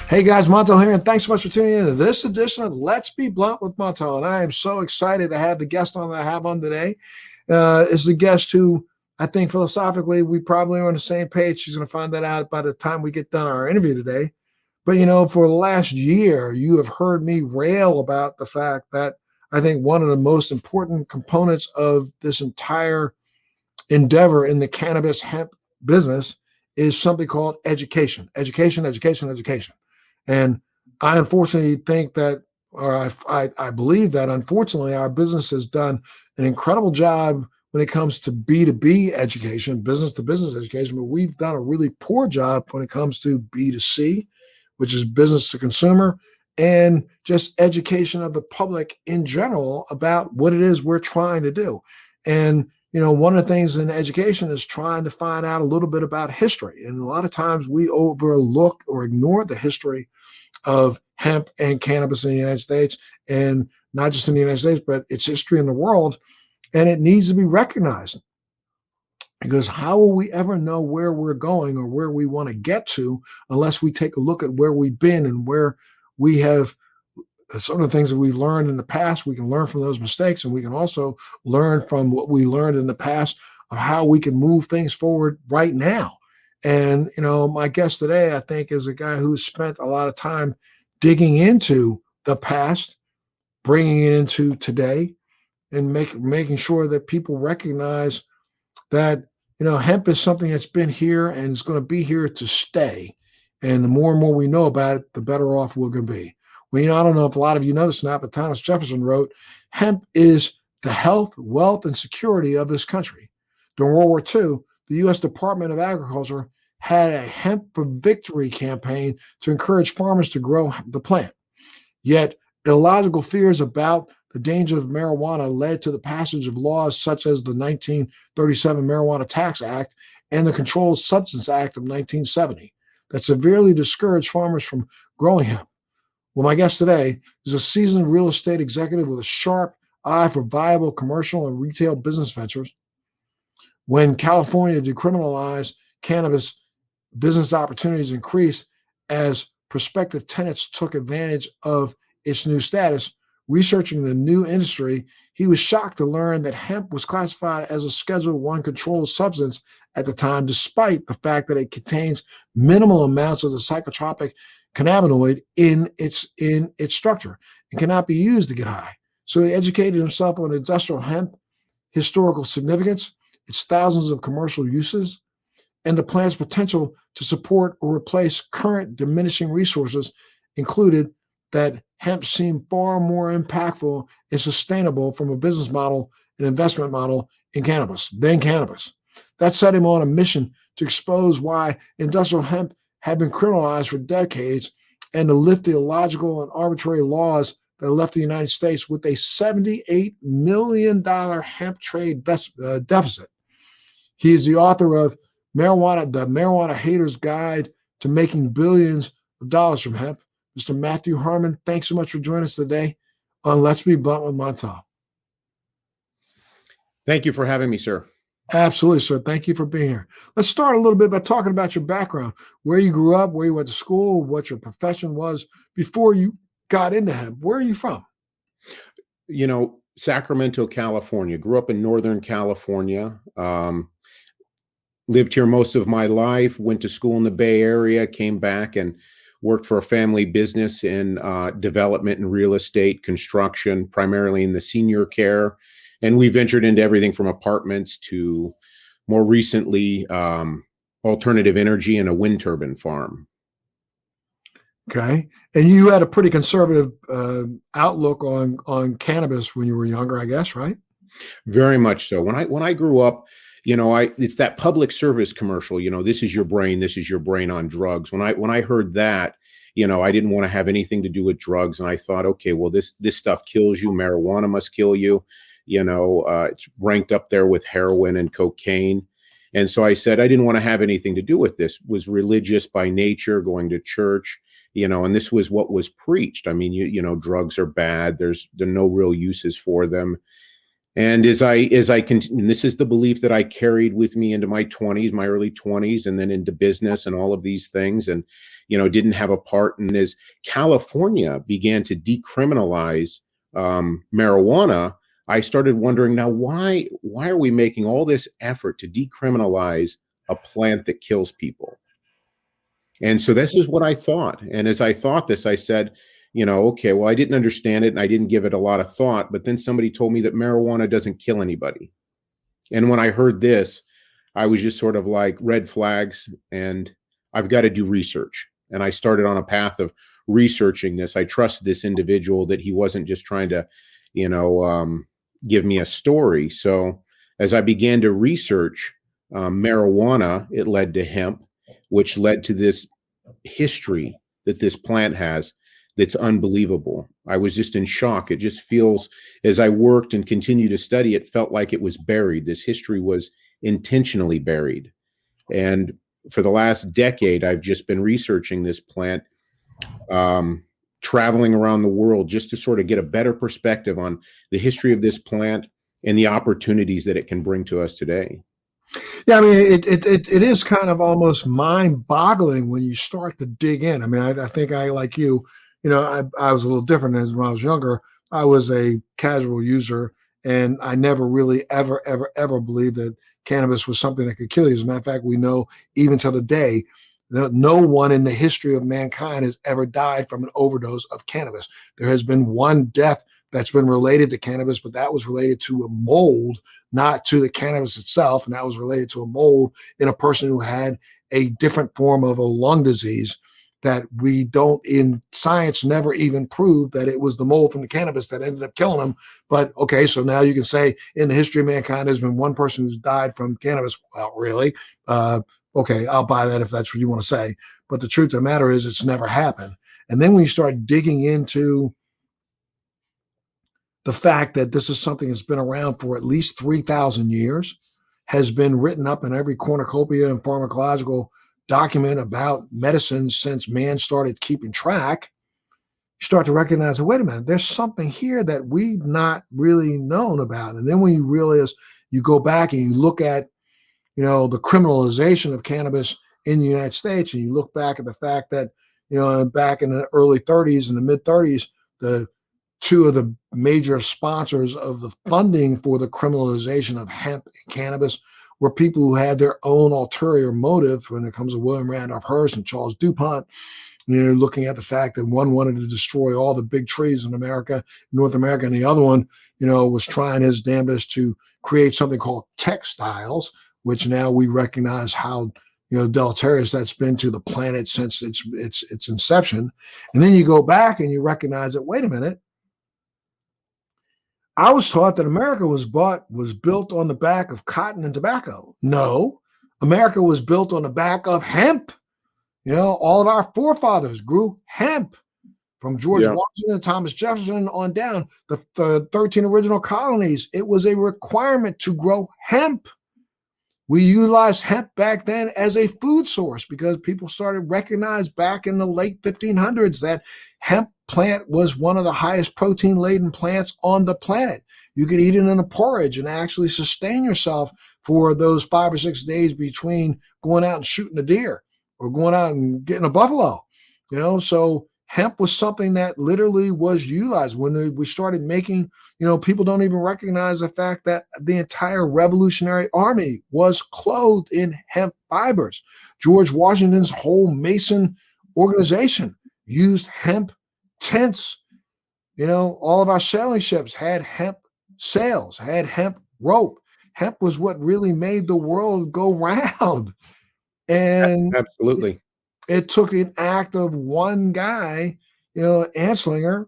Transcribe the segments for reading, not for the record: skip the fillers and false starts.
Hey guys, Montel here, and thanks so much for tuning in to this edition of Let's Be Blunt with Montel. And I am so excited to have the guest on that I have on today. Is the guest who I think philosophically we probably are on the same page. She's going to find that out by the time we get done our interview today. But you know, for the last year, you have heard me rail about the fact that I think one of the most important components of this entire endeavor in the cannabis hemp business is something called education. And I unfortunately think that, or I believe that unfortunately our business has done an incredible job when it comes to B2B education, business to business education, but we've done a really poor job when it comes to B2C, which is business to consumer, and just education of the public in general about what it is we're trying to do. And you know, one of the things in education is trying to find out a little bit about history. And a lot of times we overlook or ignore the history of hemp and cannabis in the United States, and not just in the United States, but its history in the world. And it needs to be recognized, because how will we ever know where we're going or where we want to get to unless we take a look at where we've been and where we have some of the things that we've learned in the past. We can learn from those mistakes, and we can also learn from what we learned in the past of how we can move things forward right now. And, you know, my guest today, I think, is a guy who's spent a lot of time digging into the past, bringing it into today, and making sure that people recognize that, you know, hemp is something that's been here and is going to be here to stay. And the more and more we know about it, the better off we're going to be. Well, you know, I don't know if a lot of you know this or not, but Thomas Jefferson wrote, hemp is the health, wealth, and security of this country. During World War II, the U.S. Department of Agriculture had a Hemp for Victory campaign to encourage farmers to grow the plant. Yet, illogical fears about the danger of marijuana led to the passage of laws such as the 1937 Marijuana Tax Act and the Controlled Substance Act of 1970 that severely discouraged farmers from growing hemp. Well, my guest today is a seasoned real estate executive with a sharp eye for viable commercial and retail business ventures. When California decriminalized cannabis, business opportunities increased as prospective tenants took advantage of its new status. Researching the new industry, he was shocked to learn that hemp was classified as a Schedule I controlled substance at the time, despite the fact that it contains minimal amounts of the psychotropic cannabinoid in its structure and cannot be used to get high. So he educated himself on industrial hemp, historical significance, its thousands of commercial uses, and the plant's potential to support or replace current diminishing resources. Included that hemp seemed far more impactful and sustainable from a business model and investment model in cannabis than cannabis. That set him on a mission to expose why industrial hemp had been criminalized for decades and to lift the illogical and arbitrary laws that left the United States with a $78 million hemp trade deficit. He is the author of the Marijuana Hater's Guide to Making Billions of Dollars from Hemp. Mr. Matthew Harmon, thanks so much for joining us today on Let's Be Blunt with Montel. Thank you for having me, sir. Absolutely, sir. Thank you for being here. Let's start a little bit by talking about your background, where you grew up, where you went to school, what your profession was before you got into hemp. Where are you from? You know, Sacramento, California. Grew up in Northern California. Lived here most of my life. Went to school in the Bay Area. Came back and worked for a family business in development and real estate, construction, primarily in the senior care. And we ventured into everything from apartments to more recently alternative energy and a wind turbine farm. Okay. And you had a pretty conservative outlook on cannabis when you were younger, I guess, right? Very much so. When I grew up, you know, it's that public service commercial, you know, this is your brain on drugs. When I heard that, you know, I didn't want to have anything to do with drugs. And I thought, okay, well, this stuff kills you. Marijuana must kill you. You know, it's ranked up there with heroin and cocaine. And so I said, I didn't want to have anything to do with this. Was religious by nature, going to church, you know, and this was what was preached. I mean, you know, drugs are bad. There are no real uses for them. And as I continue, this is the belief that I carried with me into my 20s, my early 20s, and then into business and all of these things, and didn't have a part. And as California began to decriminalize marijuana, I started wondering, now why are we making all this effort to decriminalize a plant that kills people? And so this is what I thought. And as I thought this, I said, okay, well, I didn't understand it and I didn't give it a lot of thought. But then somebody told me that marijuana doesn't kill anybody. And when I heard this, I was just sort of like, red flags, and I've got to do research. And I started on a path of researching this. I trusted this individual that he wasn't just trying to, give me a story. So as I began to research marijuana, it led to hemp, which led to this history that this plant has that's unbelievable. I was just in shock. It just feels, as I worked and continued to study, it felt like it was buried. This history was intentionally buried. And for the last decade, I've just been researching this plant, traveling around the world just to sort of get a better perspective on the history of this plant and the opportunities that it can bring to us today. Yeah, I mean, it is kind of almost mind-boggling when you start to dig in. I mean, I think I, like you, I was a little different as when I was younger. I was a casual user, and I never really ever believed that cannabis was something that could kill you. As a matter of fact, we know even to the day that no one in the history of mankind has ever died from an overdose of cannabis. There has been one death that's been related to cannabis, but that was related to a mold, not to the cannabis itself. And that was related to a mold in a person who had a different form of a lung disease that we don't, in science, never even proved that it was the mold from the cannabis that ended up killing them. But okay, so now you can say in the history of mankind, there's been one person who's died from cannabis. Well, really? Okay, I'll buy that if that's what you want to say. But the truth of the matter is it's never happened. And then when you start digging into the fact that this is something that's been around for at least 3,000 years, has been written up in every cornucopia and pharmacological document about medicine since man started keeping track, you start to recognize, wait a minute, there's something here that we've not really known about. And then when you realize, you go back and you look at, the criminalization of cannabis in the United States, and you look back at the fact that, back in the early 30s and the mid 30s, the two of the major sponsors of the funding for the criminalization of hemp and cannabis were people who had their own ulterior motive when it comes to William Randolph Hearst and Charles DuPont. Looking at the fact that one wanted to destroy all the big trees in America, North America, and the other one, was trying his damnedest to create something called textiles, which now we recognize how deleterious that's been to the planet since its inception. And then you go back and you recognize that, wait a minute, I was taught that America was built on the back of cotton and tobacco. No, America was built on the back of hemp. All of our forefathers grew hemp, from George Washington and Thomas Jefferson on down. The 13 original colonies, it was a requirement to grow hemp. We utilized hemp back then as a food source because people started to recognize back in the late 1500s that hemp plant was one of the highest protein-laden plants on the planet. You could eat it in a porridge and actually sustain yourself for those 5 or 6 days between going out and shooting a deer or going out and getting a buffalo. So hemp was something that literally was utilized. When we started making, people don't even recognize the fact that the entire Revolutionary Army was clothed in hemp fibers. George Washington's whole Mason organization used hemp tents. All of our sailing ships had hemp sails, had hemp rope. Hemp was what really made the world go round. And absolutely, it took an act of one guy, Anslinger,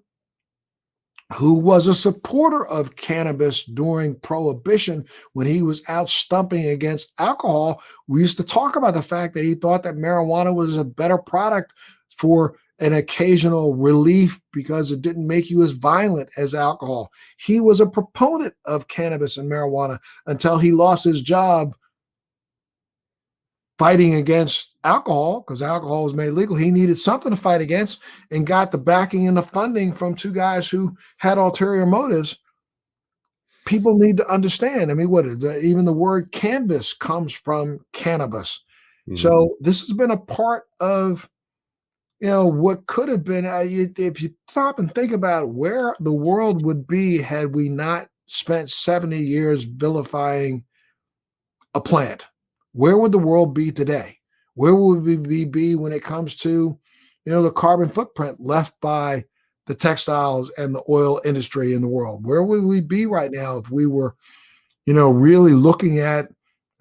who was a supporter of cannabis during Prohibition when he was out stumping against alcohol. We used to talk about the fact that he thought that marijuana was a better product for an occasional relief because it didn't make you as violent as alcohol. He was a proponent of cannabis and marijuana until he lost his job fighting against alcohol, because alcohol was made legal. He needed something to fight against and got the backing and the funding from two guys who had ulterior motives. people need to understand. I mean, even the word canvas comes from cannabis. Mhm. So this has been a part of, what could have been. If you stop and think about where the world would be had we not spent 70 years vilifying a plant, where would the world be today? Where would we be when it comes to, the carbon footprint left by the textiles and the oil industry in the world? Where would we be right now if we were, really looking at?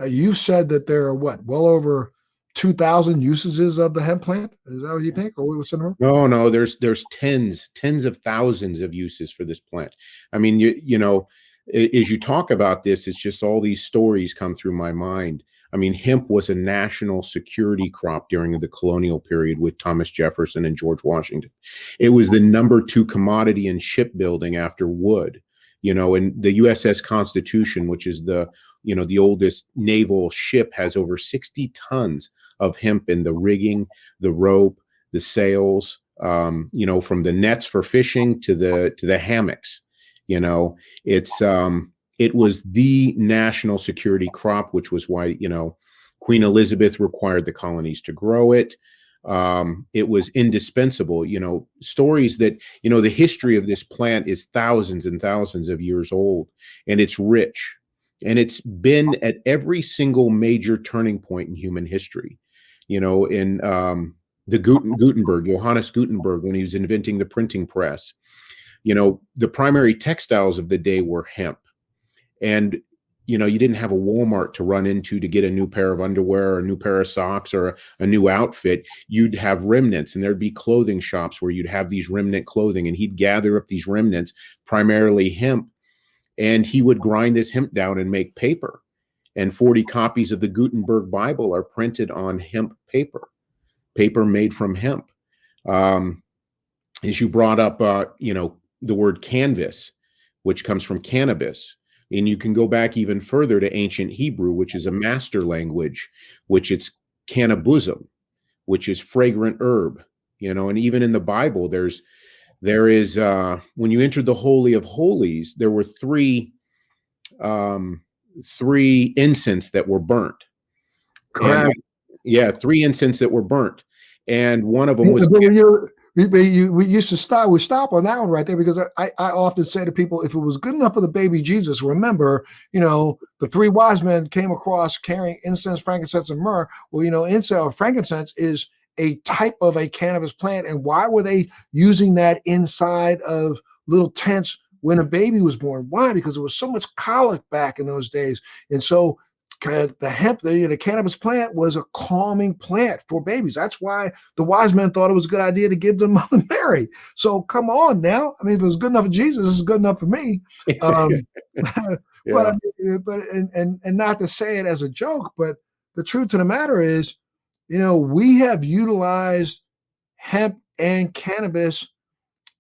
You said that there are well over 2,000 usages of the hemp plant. Is that what you think, or what's in the room? No, no, there's tens of thousands of uses for this plant. I mean, as you talk about this, it's just all these stories come through my mind. I mean, hemp was a national security crop during the colonial period with Thomas Jefferson and George Washington. It was the number two commodity in shipbuilding after wood. And the USS Constitution, which is the oldest naval ship, has over 60 tons of hemp in the rigging, the rope, the sails, from the nets for fishing to the hammocks. It was the national security crop, which was why Queen Elizabeth required the colonies to grow it. It was indispensable. Stories that the history of this plant is thousands and thousands of years old, and it's rich, and it's been at every single major turning point in human history. In the Johannes Gutenberg, when he was inventing the printing press, the primary textiles of the day were hemp. And, you didn't have a Walmart to run into to get a new pair of underwear or a new pair of socks or a new outfit. You'd have remnants, and there'd be clothing shops where you'd have these remnant clothing, and he'd gather up these remnants, primarily hemp, and he would grind this hemp down and make paper. And 40 copies of the Gutenberg Bible are printed on hemp paper made from hemp. As you brought up, the word canvas, which comes from cannabis. And you can go back even further to ancient Hebrew, which is a master language, which it's cannabism, which is fragrant herb. And even in the Bible, there is when you entered the Holy of Holies, there were three incense that were burnt. Correct. Three incense that were burnt, and one of them Yeah, was. but we used to stop on that one right there, because I often say to people, if it was good enough for the baby Jesus, remember, the three wise men came across carrying incense, frankincense, and myrrh. Well, incense or frankincense is a type of a cannabis plant. And why were they using that inside of little tents when a baby was born? Why? Because there was so much colic back in those days. And so the hemp, the cannabis plant was a calming plant for babies. That's why the wise men thought it was a good idea to give them Mother Mary. So come on now. I mean, if it was good enough for Jesus, it's good enough for me. But Yeah. and not to say it as a joke, but the truth of the matter is, we have utilized hemp and cannabis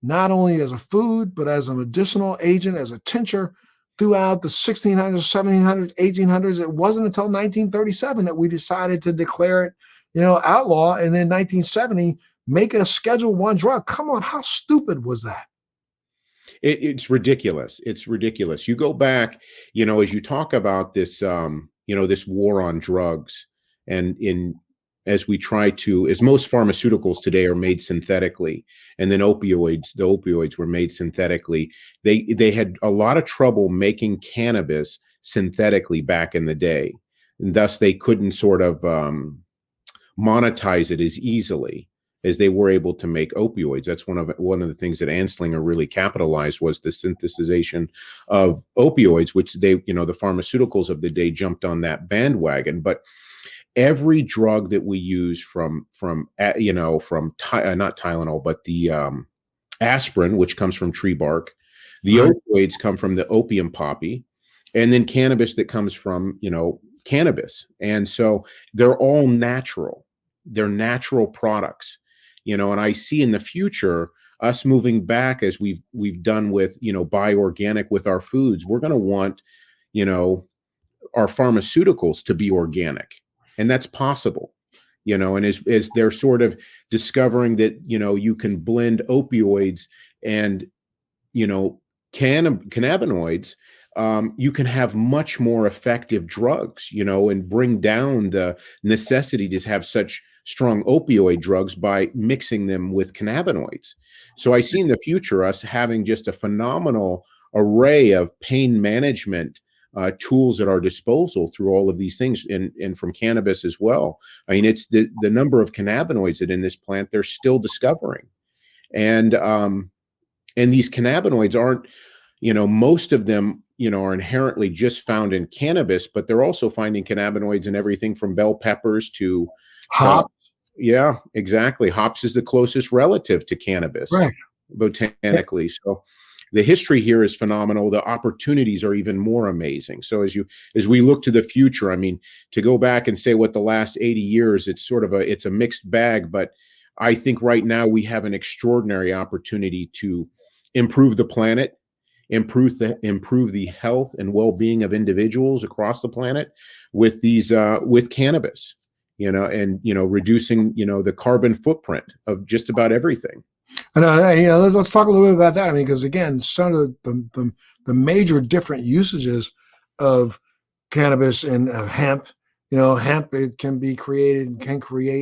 not only as a food, but as a medicinal agent, as a tincture throughout the 1600s, 1700s, 1800s. It wasn't until 1937 that we decided to declare it, outlaw, and then 1970 make it a Schedule I drug. Come on, how stupid was that? It's ridiculous. It's ridiculous. You go back, as you talk about this, this war on drugs, and as most pharmaceuticals today are made synthetically, and then the opioids were made synthetically. They had a lot of trouble making cannabis synthetically back in the day, and thus they couldn't sort of monetize it as easily as they were able to make opioids. That's one of the things that Anslinger really capitalized, was the synthesization of opioids, which the pharmaceuticals of the day jumped on that bandwagon. But every drug that we use from not Tylenol, but the aspirin, which comes from tree bark, the opioids come from the opium poppy, and then cannabis that comes from cannabis. And so they're all natural. They're natural products. And I see in the future us moving back, as we've done with buy organic with our foods. We're going to want our pharmaceuticals to be organic, and that's possible. And as they're sort of discovering that you can blend opioids and cannabinoids, you can have much more effective drugs, and bring down the necessity to have such strong opioid drugs by mixing them with cannabinoids. So I see in the future us having just a phenomenal array of pain management tools at our disposal through all of these things, and from cannabis as well. I mean, it's the number of cannabinoids that in this plant they're still discovering, and these cannabinoids aren't, most of them, are inherently just found in cannabis, but they're also finding cannabinoids in everything from bell peppers to Hop, yeah, exactly. Hops is the closest relative to cannabis right. botanically. So the history here is phenomenal. The opportunities are even more amazing. So as we look to the future, I mean, to go back and say what the last 80 years, it's a mixed bag, but I think right now we have an extraordinary opportunity to improve the planet, improve the health and well-being of individuals across the planet with with cannabis, and reducing the carbon footprint of just about everything. And let's talk a little bit about that. I mean, because again, some of the major different usages of cannabis and hemp. Hemp, it can create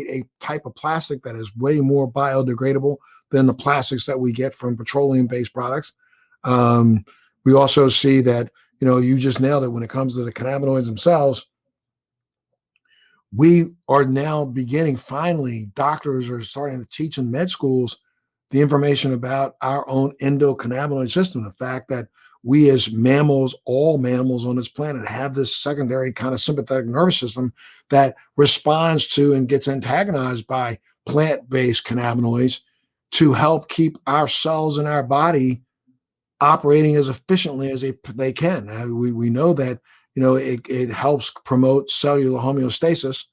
a type of plastic that is way more biodegradable than the plastics that we get from petroleum-based products. We also see that, you just nailed it when it comes to the cannabinoids themselves. We are now finally, doctors are starting to teach in med schools the information about our own endocannabinoid system, the fact that we as mammals, all mammals on this planet, have this secondary kind of sympathetic nervous system that responds to and gets antagonized by plant-based cannabinoids to help keep our cells in our body operating as efficiently as they can. We know that it helps promote cellular homeostasis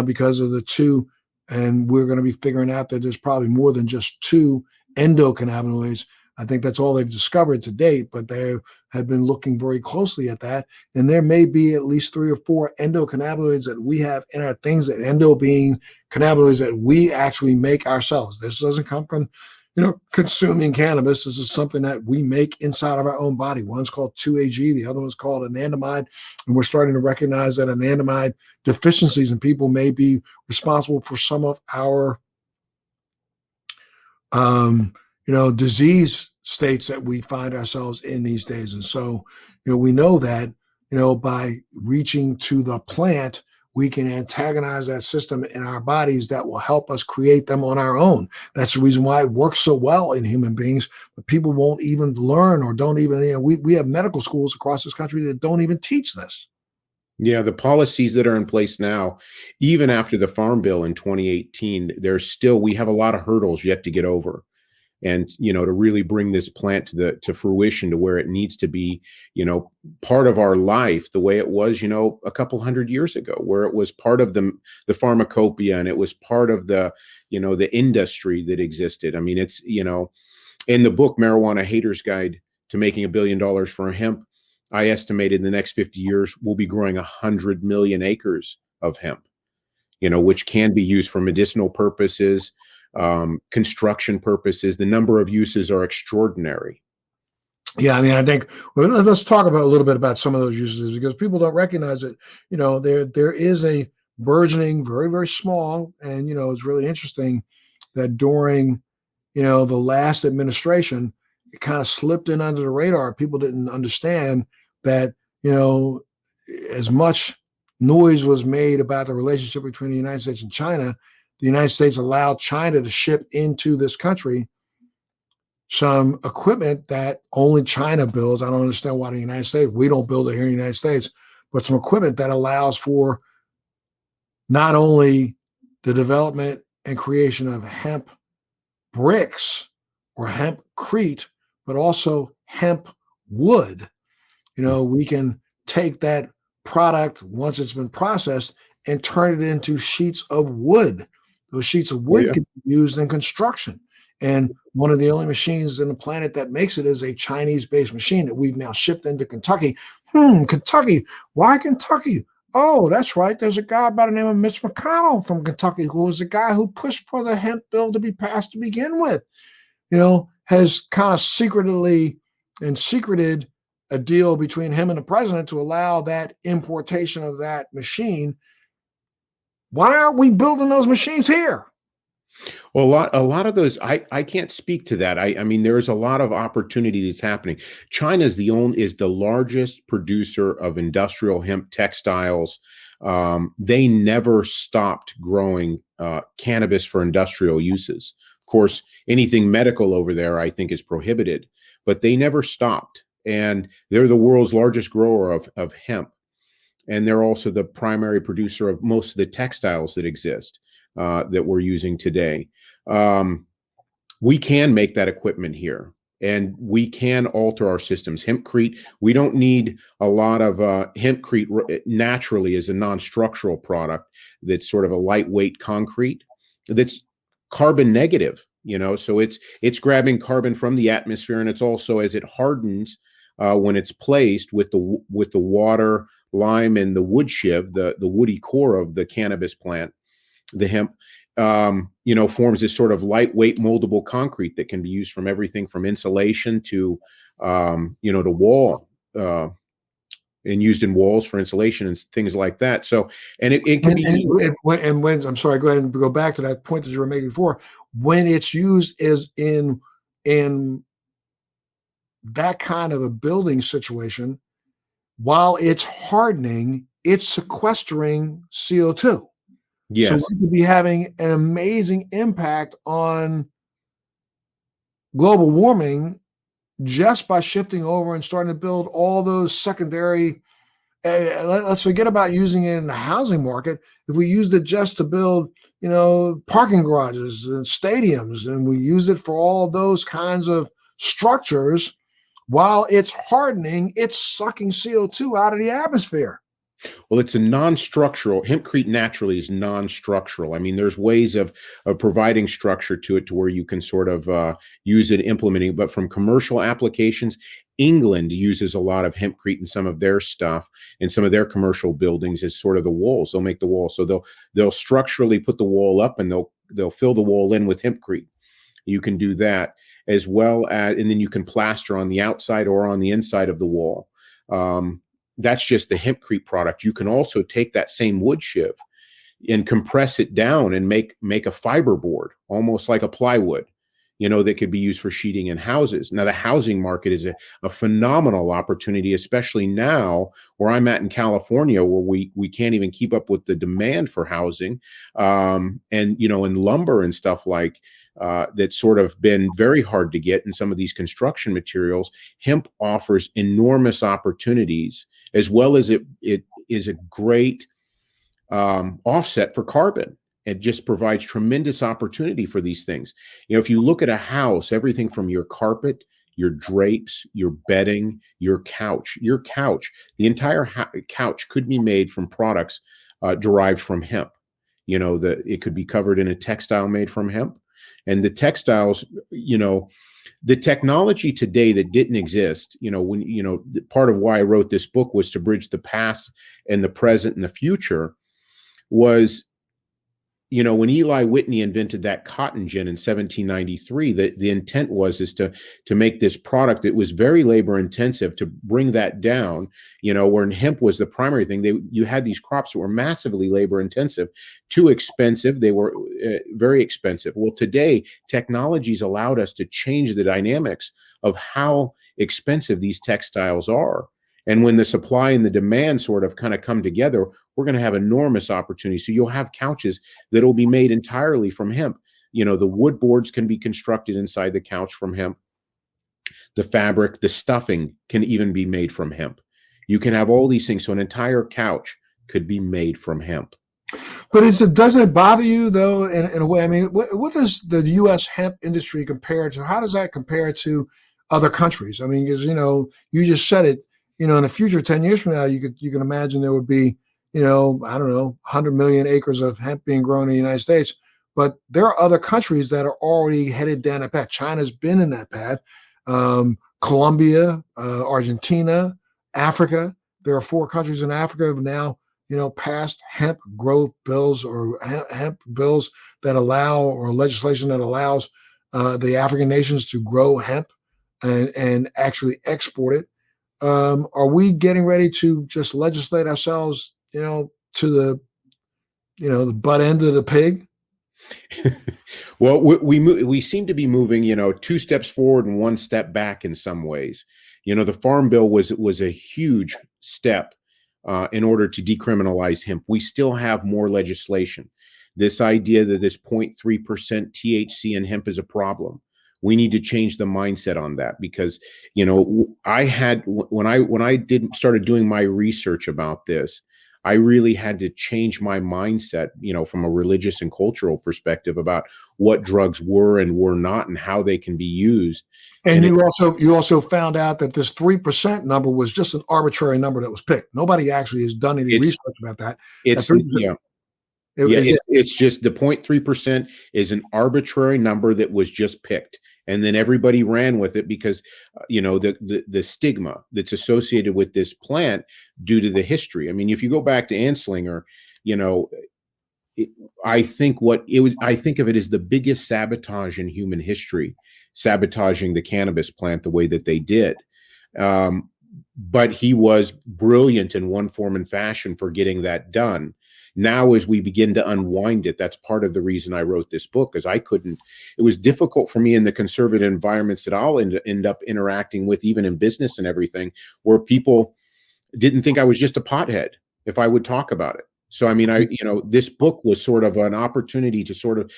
because of the two, and we're going to be figuring out that there's probably more than just two endocannabinoids. I think that's all they've discovered to date, but they have been looking very closely at that. And there may be at least 3 or 4 endocannabinoids that we have in our things, that endo being cannabinoids that we actually make ourselves. This doesn't come from, consuming cannabis. This is something that we make inside of our own body. One's called 2-AG, the other one's called anandamide. And we're starting to recognize that anandamide deficiencies in people may be responsible for some of our disease states that we find ourselves in these days. And so, we know that, by reaching to the plant, we can antagonize that system in our bodies that will help us create them on our own. That's the reason why it works so well in human beings, but people won't even learn or don't even, we have medical schools across this country that don't even teach this. Yeah, the policies that are in place now, even after the Farm Bill in 2018, we have a lot of hurdles yet to get over. And, to really bring this plant to fruition, to where it needs to be, part of our life, the way it was, a couple hundred years ago, where it was part of the pharmacopoeia, and it was part of the industry that existed. I mean, it's, in the book, Marijuana Haters Guide to Making $1 Billion from Hemp, I estimated in the next 50 years, we'll be growing 100 million acres of hemp, which can be used for medicinal purposes, construction purposes. The number of uses are extraordinary. Yeah, I mean, I think, well, let's talk about a little bit about some of those uses, because people don't recognize it. There is a burgeoning, very, very small, and it's really interesting that during the last administration, it kind of slipped in under the radar. People didn't understand that as much noise was made about the relationship between the United States and China. The United States allowed China to ship into this country some equipment that only China builds. I don't understand why the United States, we don't build it here in the United States, but some equipment that allows for not only the development and creation of hemp bricks or hempcrete, but also hemp wood. We can take that product once it's been processed and turn it into sheets of wood. Those sheets of wood can be used in construction. And one of the only machines in the planet that makes it is a Chinese-based machine that we've now shipped into Kentucky. Kentucky. Why Kentucky? Oh, that's right. There's a guy by the name of Mitch McConnell from Kentucky, who was the guy who pushed for the hemp bill to be passed to begin with. Has kind of secreted a deal between him and the president to allow that importation of that machine. Why aren't we building those machines here? Well, a lot of those, I can't speak to that. I mean, there is a lot of opportunity that's happening. China is the largest producer of industrial hemp textiles. They never stopped growing cannabis for industrial uses. Of course, anything medical over there, I think, is prohibited, but they never stopped. And they're the world's largest grower of hemp. And they're also the primary producer of most of the textiles that exist that we're using today. We can make that equipment here, and we can alter our systems. Hempcrete, we don't need a lot of hempcrete naturally is a non-structural product that's sort of a lightweight concrete that's carbon negative, so it's grabbing carbon from the atmosphere, and it's also, as it hardens when it's placed with the water, lime, and the wood shiv, the woody core of the cannabis plant, the hemp, forms this sort of lightweight moldable concrete that can be used from everything from insulation to, to wall, and used in walls for insulation and things like that. So, and it can be used. And when, I'm sorry, go ahead and go back to that point that you were making before. When it's used is in that kind of a building situation, while it's hardening, it's sequestering CO2. Yes. So we could be having an amazing impact on global warming just by shifting over and starting to build all those secondary. Let's forget about using it in the housing market. If we used it just to build, parking garages and stadiums, and we use it for all those kinds of structures, while it's hardening, it's sucking CO2 out of the atmosphere. Well, it's a non-structural. Hempcrete naturally is non-structural. I mean, there's ways of providing structure to it to where you can sort of use it, implementing. But from commercial applications, England uses a lot of hempcrete in some of their stuff, and some of their commercial buildings as sort of the walls. They'll make the wall, so they'll structurally put the wall up, and they'll fill the wall in with hempcrete. You can do that as well as, and then you can plaster on the outside or on the inside of the wall. That's just the hempcrete product. You can also take that same wood shiv and compress it down and make a fiber board, almost like a plywood, that could be used for sheeting in houses. Now, the housing market is a phenomenal opportunity, especially now where I'm at in California, where we can't even keep up with the demand for housing, and in lumber and stuff like that's sort of been very hard to get in some of these construction materials. Hemp offers enormous opportunities, as well as it is a great offset for carbon. It just provides tremendous opportunity for these things. If you look at a house, everything from your carpet, your drapes, your bedding, your couch, the entire couch could be made from products derived from hemp. It could be covered in a textile made from hemp. And the textiles, the technology today that didn't exist, part of why I wrote this book was to bridge the past and the present and the future, was, when Eli Whitney invented that cotton gin in 1793, the intent was to make this product that was very labor intensive, to bring that down, where hemp was the primary thing. You had these crops that were massively labor intensive, too expensive. They were very expensive. Well, today, technology's allowed us to change the dynamics of how expensive these textiles are. And when the supply and the demand sort of kind of come together, we're going to have enormous opportunity. So you'll have couches that will be made entirely from hemp. The wood boards can be constructed inside the couch from hemp. The fabric, the stuffing can even be made from hemp. You can have all these things. So an entire couch could be made from hemp. But doesn't it bother you, though, in a way? I mean, what does the U.S. hemp industry compare to? How does that compare to other countries? I mean, because, you just said it, in the future, 10 years from now, you can imagine there would be, I don't know, 100 million acres of hemp being grown in the United States. But there are other countries that are already headed down that path. China's been in that path. Colombia, Argentina, Africa. There are 4 countries in Africa have now, passed hemp growth bills or hemp bills that allow, or legislation that allows the African nations to grow hemp and actually export it. Are we getting ready to just legislate ourselves, to the butt end of the pig? Well, we seem to be moving, two steps forward and one step back in some ways. The Farm Bill was a huge step in order to decriminalize hemp. We still have more legislation. This idea that this 0.3% THC in hemp is a problem. We need to change the mindset on that because, I had when I started doing my research about this, I really had to change my mindset, from a religious and cultural perspective about what drugs were and were not and how they can be used. And you also found out that this 3% number was just an arbitrary number that was picked. Nobody actually has done any It's research about that. That it's 3%, yeah. it- Yeah, it- it's just the 0.3% is an arbitrary number that was just picked. And then everybody ran with it because, the stigma that's associated with this plant due to the history. I mean, if you go back to Anslinger, you know, it, I think of it as the biggest sabotage in human history, sabotaging the cannabis plant the way that they did. But he was brilliant in one form and fashion for getting that done. Now, as we begin to unwind it, that's part of the reason I wrote this book, because it was difficult for me in the conservative environments that I'll end up interacting with, even in business and everything, where people didn't think I was just a pothead if I would talk about it. So, I mean, this book was sort of an opportunity to sort of,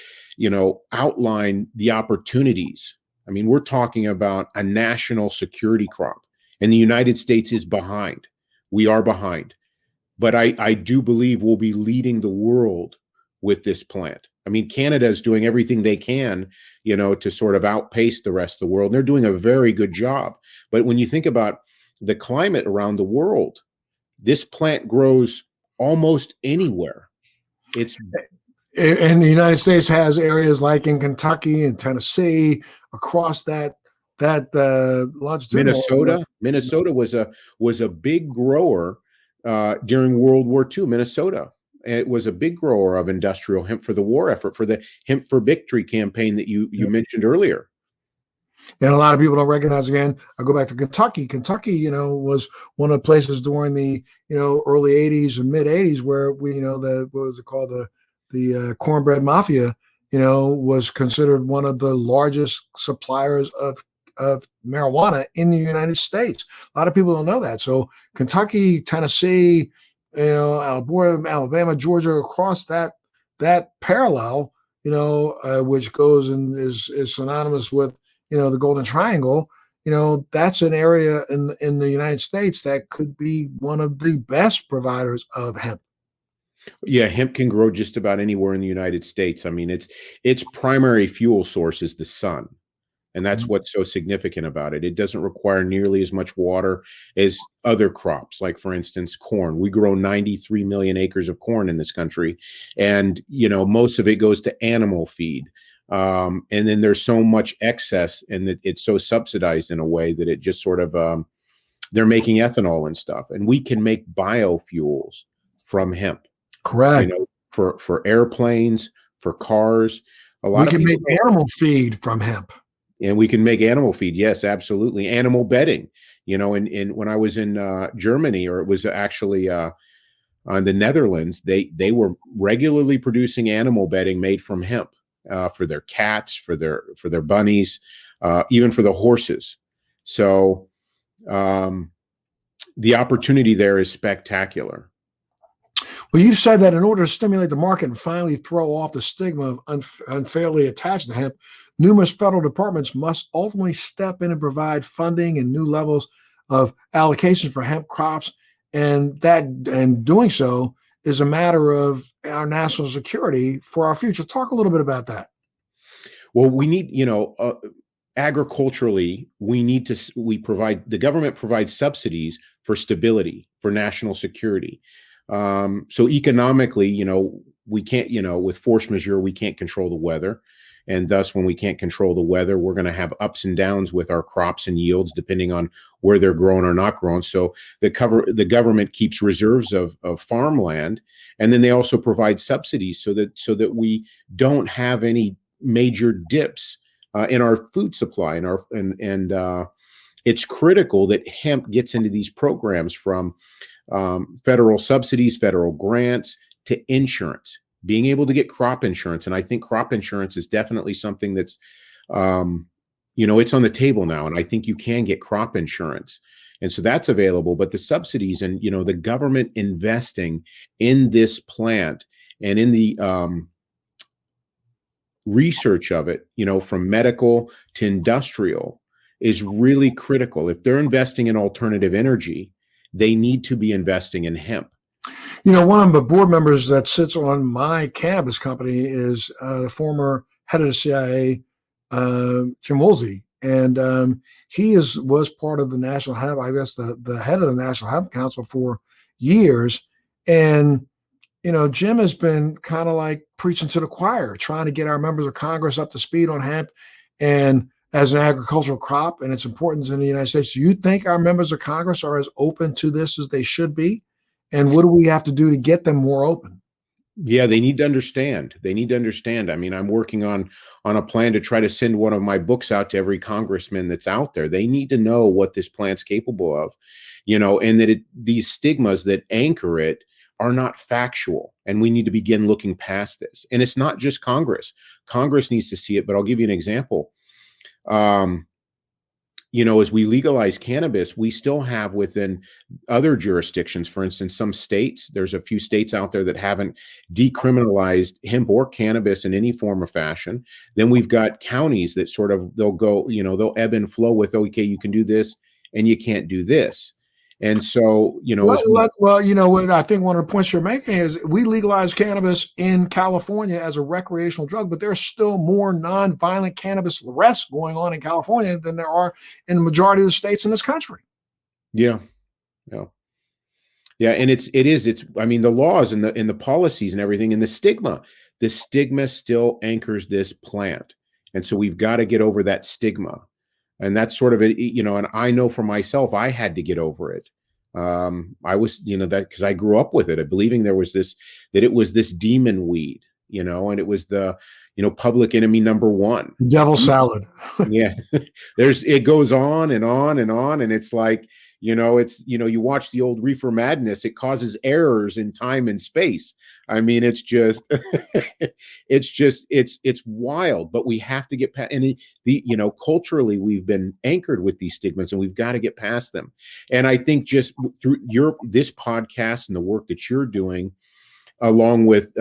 outline the opportunities. I mean, we're talking about a national security crop, and the United States is behind. We are behind. But I do believe we'll be leading the world with this plant. I mean, Canada is doing everything they can, to sort of outpace the rest of the world. And they're doing a very good job. But when you think about the climate around the world, this plant grows almost anywhere. It's and the United States has areas like in Kentucky and Tennessee across that longitudinal. Minnesota was a big grower during World War II. Minnesota, it was a big grower of industrial hemp for the war effort, for the Hemp for Victory campaign that you mentioned earlier. And a lot of people don't recognize, again, I go back to Kentucky. Kentucky, was one of the places during the, early 80s and mid 80s where we, what was it called? The cornbread mafia, was considered one of the largest suppliers of marijuana in the United States. A lot of people don't know that. So Kentucky, Tennessee, Alabama, Georgia, across that parallel, which goes and is synonymous with, the Golden Triangle, that's an area in the United States that could be one of the best providers of hemp. Yeah, hemp can grow just about anywhere in the United States. I mean, its primary fuel source is the sun. And that's what's so significant about it. It doesn't require nearly as much water as other crops, like, for instance, corn. We grow 93 million acres of corn in this country. And, most of it goes to animal feed. And then there's so much excess, and that it's so subsidized in a way that it just sort of, they're making ethanol and stuff. And we can make biofuels from hemp. Correct. For airplanes, for cars. We can make animal feed from hemp. And we can make animal feed. Yes, absolutely. Animal bedding, in when I was in Germany, or it was actually on the Netherlands, they were regularly producing animal bedding made from hemp for their cats, for their bunnies, even for the horses. So the opportunity there is spectacular. Well, you've said that in order to stimulate the market and finally throw off the stigma of unfairly attached to hemp, numerous federal departments must ultimately step in and provide funding and new levels of allocations for hemp crops. And doing so is a matter of our national security for our future. Talk a little bit about that. Well, we need, agriculturally, the government provides subsidies for stability, for national security. So economically, we can't, with force majeure, we can't control the weather. And thus, when we can't control the weather, we're going to have ups and downs with our crops and yields, depending on where they're grown or not grown. So the government keeps reserves of farmland, and then they also provide subsidies so that we don't have any major dips in our food supply and it's critical that hemp gets into these programs, from federal subsidies, federal grants, to insurance, being able to get crop insurance. And I think crop insurance is definitely something that's, it's on the table now. And I think you can get crop insurance. And so that's available. But the subsidies and, the government investing in this plant and in the research of it, from medical to industrial, is really critical. If they're investing in alternative energy, they need to be investing in hemp. One of the board members that sits on my cannabis company is the former head of the CIA, Jim Woolsey. And he was part of the National Hemp, I guess the head of the National Hemp Council for years. And, Jim has been kind of like preaching to the choir, trying to get our members of Congress up to speed on hemp and as an agricultural crop and its importance in the United States. Do you think our members of Congress are as open to this as they should be? And what do we have to do to get them more open? Yeah, they need to understand. They need to understand. I mean, I'm working on a plan to try to send one of my books out to every congressman that's out there. They need to know what this plant's capable of, and that these stigmas that anchor it are not factual. And we need to begin looking past this. And it's not just Congress. Congress needs to see it, but I'll give you an example. As we legalize cannabis, we still have within other jurisdictions, for instance, some states, there's a few states out there that haven't decriminalized hemp or cannabis in any form or fashion. Then we've got counties that sort of, they'll go, they'll ebb and flow with, okay, you can do this and you can't do this. And so, what I think one of the points you're making is we legalized cannabis in California as a recreational drug, but there's still more nonviolent cannabis arrests going on in California than there are in the majority of the states in this country. Yeah. And it's the laws and the policies and everything, and the stigma still anchors this plant. And so we've got to get over that stigma. And that's sort of it, and I know for myself, I had to get over it. I was, that because I grew up with it, believing that it was this demon weed, and it was the, public enemy number one. Devil salad. Yeah. It goes on and on and on. And it's like, you watch the old Reefer Madness, it causes errors in time and space. I mean, it's just, it's wild, but we have to get past, and culturally we've been anchored with these stigmas and we've got to get past them. And I think just through this podcast and the work that you're doing, along with,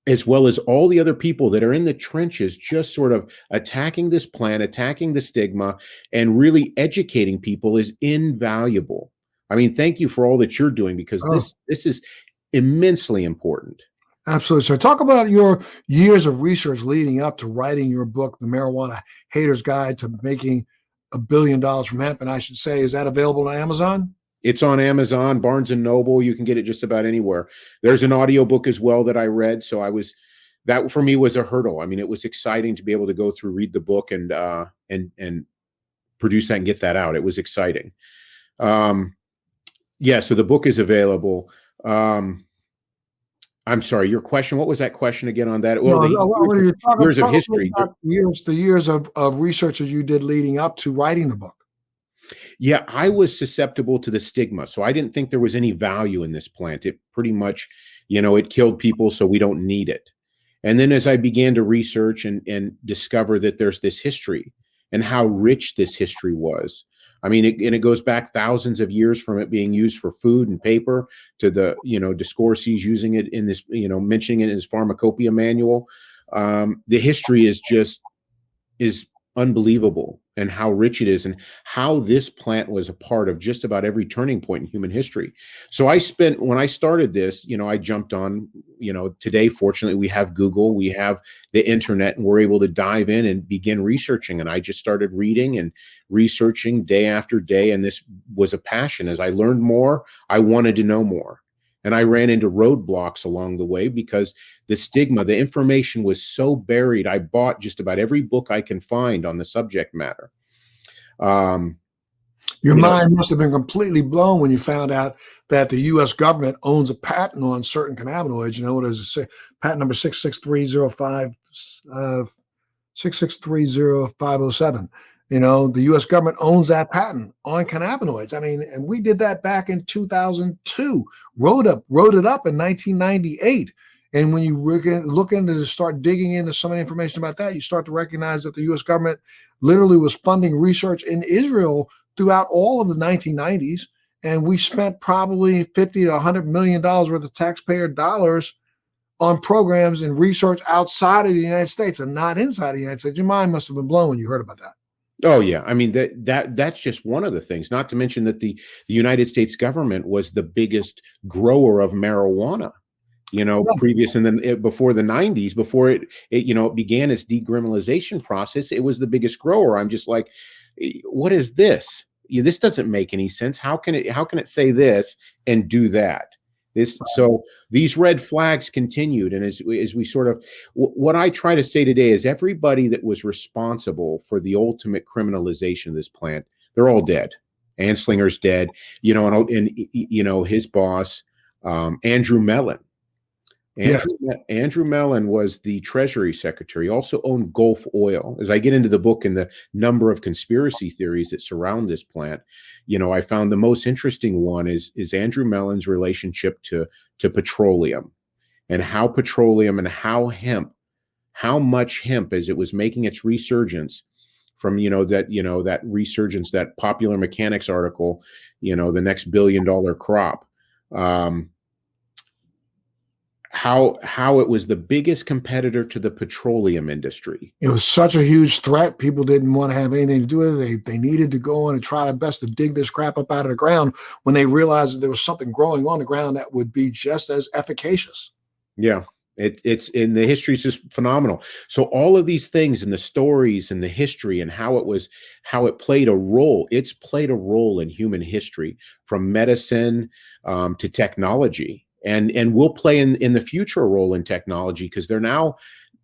as well as all the other people that are in the trenches, just sort of attacking this plan, attacking the stigma, and really educating people, is invaluable. I mean, thank you for all that you're doing, because this is immensely important. Absolutely. So talk about your years of research leading up to writing your book, The Marijuana Hater's Guide to Making $1 Billion from Hemp. And I should say, is that available on Amazon? It's on Amazon, Barnes and Noble. You can get it just about anywhere. There's an audiobook as well that I read. So that for me was a hurdle. I mean, it was exciting to be able to go through, read the book and produce that and get that out. It was exciting. So the book is available. I'm sorry, your question, what was that question again on that? Well, years of history. The years of research that you did leading up to writing the book. Yeah, I was susceptible to the stigma. So I didn't think there was any value in this plant. It pretty much, it killed people, so we don't need it. And then as I began to research and discover that there's this history and how rich this history was. I mean, it goes back thousands of years from it being used for food and paper to the, Discorsi's using it in this, mentioning it in his pharmacopoeia manual. The history is unbelievable, and how rich it is, and how this plant was a part of just about every turning point in human history. So when I started this, I jumped on, today, fortunately, we have Google, we have the internet, and we're able to dive in and begin researching. And I just started reading and researching day after day. And this was a passion. As I learned more, I wanted to know more. And I ran into roadblocks along the way because the stigma, the information was so buried. I bought just about every book I can find on the subject matter. Your mind must have been completely blown when you found out that the U.S. government owns a patent on certain cannabinoids. What is it? Patent number 6630507. The U.S. government owns that patent on cannabinoids. I mean, and we did that back in 2002. Wrote it up in 1998. And when you look into to start digging into some of the information about that, you start to recognize that the U.S. government literally was funding research in Israel throughout all of the 1990s. And we spent probably $50 to $100 million worth of taxpayer dollars on programs and research outside of the United States and not inside the United States. Your mind must have been blown when you heard about that. Oh yeah, I mean that's just one of the things. Not to mention that the United States government was the biggest grower of marijuana. Previous and then before the 90s, before it began its decriminalization process, it was the biggest grower. I'm just like, what is this? This doesn't make any sense. How can it say this and do that? So these red flags continued, and as we sort of, what I try to say today is everybody that was responsible for the ultimate criminalization of this plant, they're all dead. Anslinger's dead, and his boss, Andrew Mellon. Andrew Mellon was the Treasury Secretary, also owned Gulf Oil. As I get into the book and the number of conspiracy theories that surround this plant, I found the most interesting one is Andrew Mellon's relationship to petroleum, and how petroleum and how much hemp, as it was making its resurgence from that resurgence, that Popular Mechanics article, the next $1 billion crop. How it was the biggest competitor to the petroleum industry. It was such a huge threat. People didn't want to have anything to do with it. They needed to go in and try their best to dig this crap up out of the ground when they realized that there was something growing on the ground that would be just as efficacious. Yeah, it's in the history is just phenomenal. So all of these things and the stories and the history and how it played a role. It's played a role in human history, from medicine to technology. And will play in the future a role in technology, because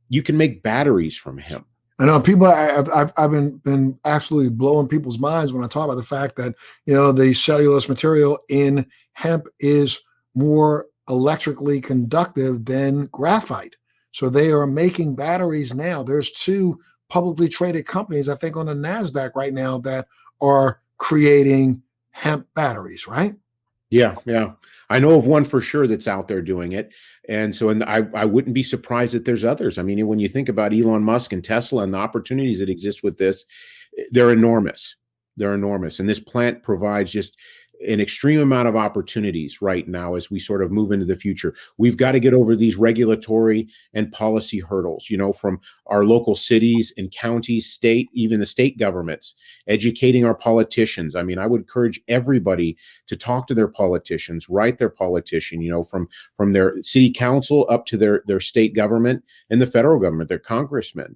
you can make batteries from hemp. I know people. I've been absolutely blowing people's minds when I talk about the fact that the cellulose material in hemp is more electrically conductive than graphite. So they are making batteries now. There's 2 publicly traded companies, I think, on the NASDAQ right now that are creating hemp batteries. Right? Yeah. I know of one for sure that's out there doing it. And I wouldn't be surprised that there's others. I mean, when you think about Elon Musk and Tesla and the opportunities that exist with this, they're enormous. And this plant provides just an extreme amount of opportunities right now as we sort of move into the future. We've got to get over these regulatory and policy hurdles, from our local cities and counties, state, even the state governments, educating our politicians. I mean, I would encourage everybody to talk to their politicians, write their politician, from their city council up to their state government and the federal government, their congressmen.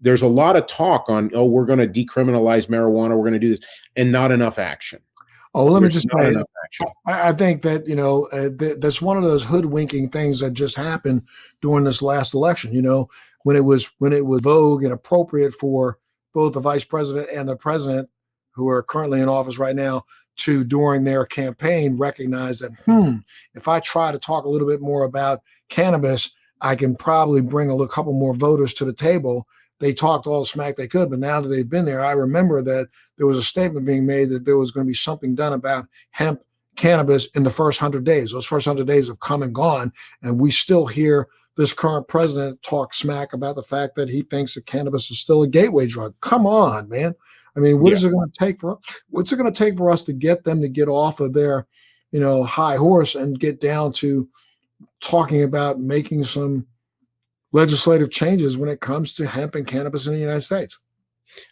There's a lot of talk on, we're going to decriminalize marijuana, we're going to do this, and not enough action. Oh, let me just say, I think that that's one of those hoodwinking things that just happened during this last election. When it was vogue and appropriate for both the vice president and the president, who are currently in office right now, to, during their campaign, recognize that if I try to talk a little bit more about cannabis, I can probably bring a couple more voters to the table. They talked all the smack they could, but now that they've been there, I remember that there was a statement being made that there was going to be something done about hemp cannabis in the first 100 days. Those first 100 days have come and gone, and we still hear this current president talk smack about the fact that he thinks that cannabis is still a gateway drug. Come on, man. I mean, what's it going to take for us to get them to get off of their, high horse and get down to talking about making some legislative changes when it comes to hemp and cannabis in the United States?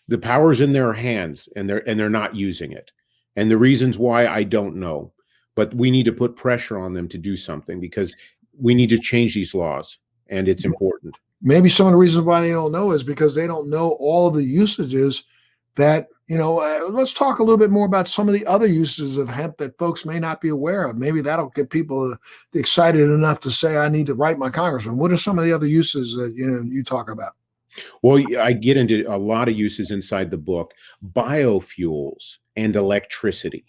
The power's in their hands, and they're not using it. And the reasons why, I don't know, but we need to put pressure on them to do something, because we need to change these laws, and it's important. Maybe some of the reasons why they don't know is because they don't know all of the usages that, let's talk a little bit more about some of the other uses of hemp that folks may not be aware of. Maybe that'll get people excited enough to say, I need to write my congressman. What are some of the other uses that, you talk about? Well, I get into a lot of uses inside the book. Biofuels and electricity,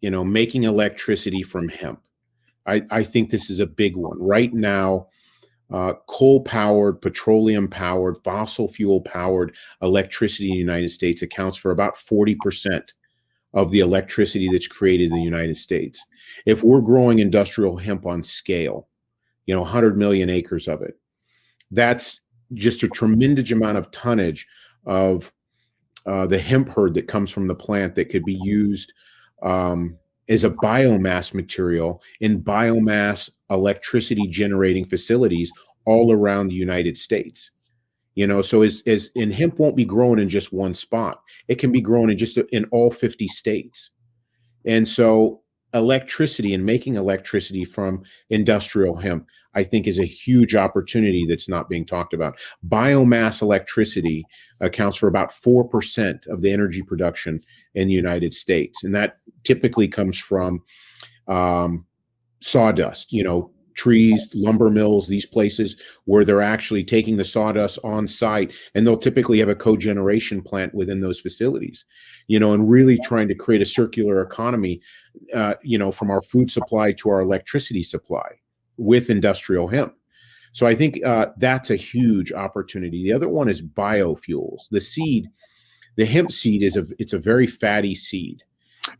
making electricity from hemp. I think this is a big one. Right now, coal-powered, petroleum-powered, fossil fuel-powered electricity in the United States accounts for about 40% of the electricity that's created in the United States. If we're growing industrial hemp on scale, 100 million acres of it, that's just a tremendous amount of tonnage of the hemp herd that comes from the plant that could be used as a biomass material in biomass electricity generating facilities all around the United States. So as and hemp won't be grown in just one spot. It can be grown in all 50 states. And so electricity and making electricity from industrial hemp, I think, is a huge opportunity that's not being talked about. Biomass electricity accounts for about 4% of the energy production in the United States. And that typically comes from sawdust, trees, lumber mills, these places where they're actually taking the sawdust on site, and they'll typically have a cogeneration plant within those facilities, and really trying to create a circular economy, from our food supply to our electricity supply with industrial hemp. So I think that's a huge opportunity. The other one is biofuels. The hemp seed it's a very fatty seed.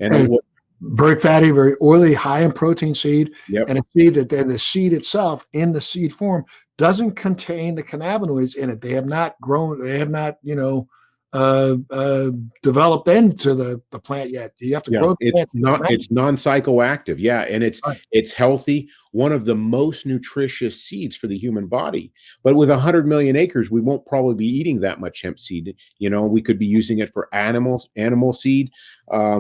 And very fatty, very oily, high in protein seed, yep. And a seed that then the seed itself in the seed form doesn't contain the cannabinoids in it. They have not grown, they have not, developed into the plant yet. You have to grow the plant. It's non-psychoactive. Yeah. And Right. It's healthy. One of the most nutritious seeds for the human body. But with 100 million acres, we won't probably be eating that much hemp seed. We could be using it for animal seed.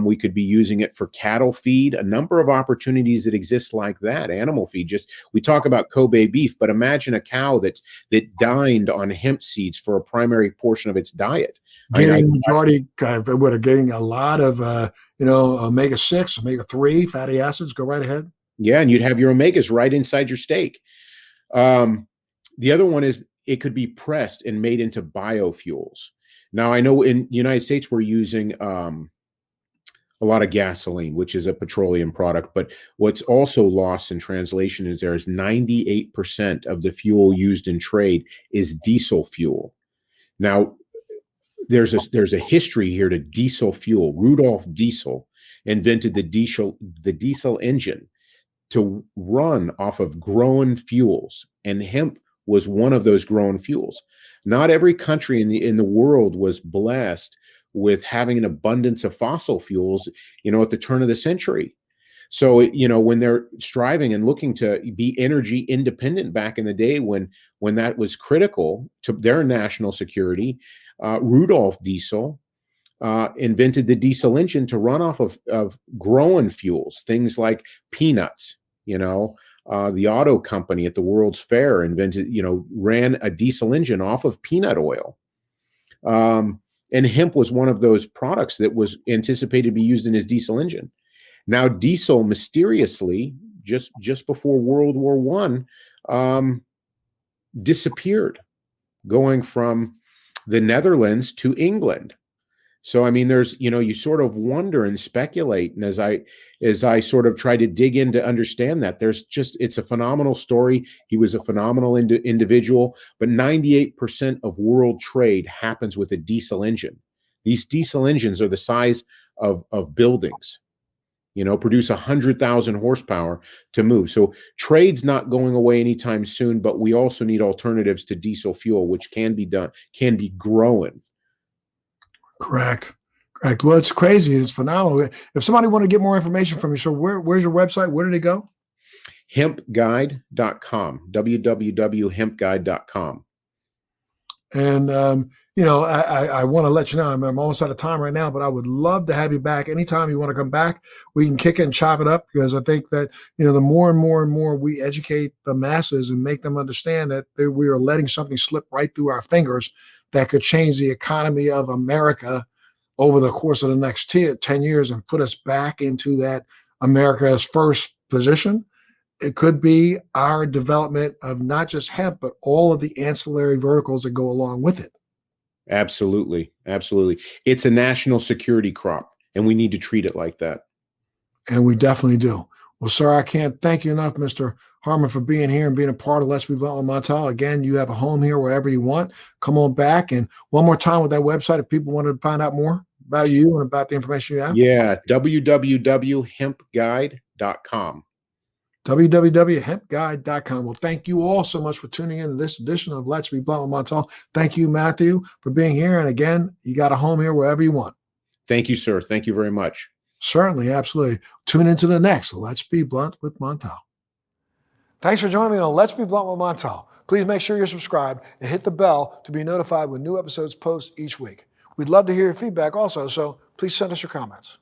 We could be using it for cattle feed, a number of opportunities that exist like that. Animal feed, we talk about Kobe beef, but imagine a cow that dined on hemp seeds for a primary portion of its diet. Getting a lot of omega-6, omega-3 fatty acids. Go right ahead. Yeah, and you'd have your omegas right inside your steak. The other one is it could be pressed and made into biofuels. Now, I know in the United States we're using a lot of gasoline, which is a petroleum product, but what's also lost in translation is 98% of the fuel used in trade is diesel fuel. Now, there's a history here to diesel fuel. Rudolf Diesel invented the diesel engine to run off of grown fuels, and hemp was one of those grown fuels. Not every country in the world was blessed with having an abundance of fossil fuels, at the turn of the century. So, when they're striving and looking to be energy independent back in the day when that was critical to their national security, Rudolf Diesel invented the diesel engine to run off of growing fuels, things like peanuts. The auto company at the World's Fair ran a diesel engine off of peanut oil. And hemp was one of those products that was anticipated to be used in his diesel engine. Now, diesel mysteriously, just before World War I, disappeared, going from the Netherlands to England. So, I mean, there's, you sort of wonder and speculate. And as I sort of try to dig in to understand that, it's a phenomenal story. He was a phenomenal individual, but 98% of world trade happens with a diesel engine. These diesel engines are the size of buildings, produce 100,000 horsepower to move. So trade's not going away anytime soon, but we also need alternatives to diesel fuel, which can be grown. Correct. Well, it's crazy. It's phenomenal. If somebody want to get more information from you, so where's your website? Where did it go? Hempguide.com, www.hempguide.com. And, I want to let you know, I'm almost out of time right now, but I would love to have you back. Anytime you want to come back, we can kick it and chop it up, because I think that, the more and more and more we educate the masses and make them understand that we are letting something slip right through our fingers that could change the economy of America over the course of the next 10 years and put us back into that America's first position. It could be our development of not just hemp, but all of the ancillary verticals that go along with it. Absolutely. Absolutely. It's a national security crop, and we need to treat it like that. And we definitely do. Well, sir, I can't thank you enough, Mr. Harmon, for being here and being a part of Let's Be Blunt with Montel. Again, you have a home here wherever you want. Come on back. And one more time with that website, if people wanted to find out more about you and about the information you have. Yeah, www.hempguide.com. www.hempguide.com. Well, thank you all so much for tuning in to this edition of Let's Be Blunt with Montel. Thank you, Matthew, for being here. And again, you got a home here wherever you want. Thank you, sir. Thank you very much. Certainly, absolutely. Tune into the next Let's Be Blunt with Montel. Thanks for joining me on Let's Be Blunt with Montel. Please make sure you're subscribed and hit the bell to be notified when new episodes post each week. We'd love to hear your feedback also, so please send us your comments.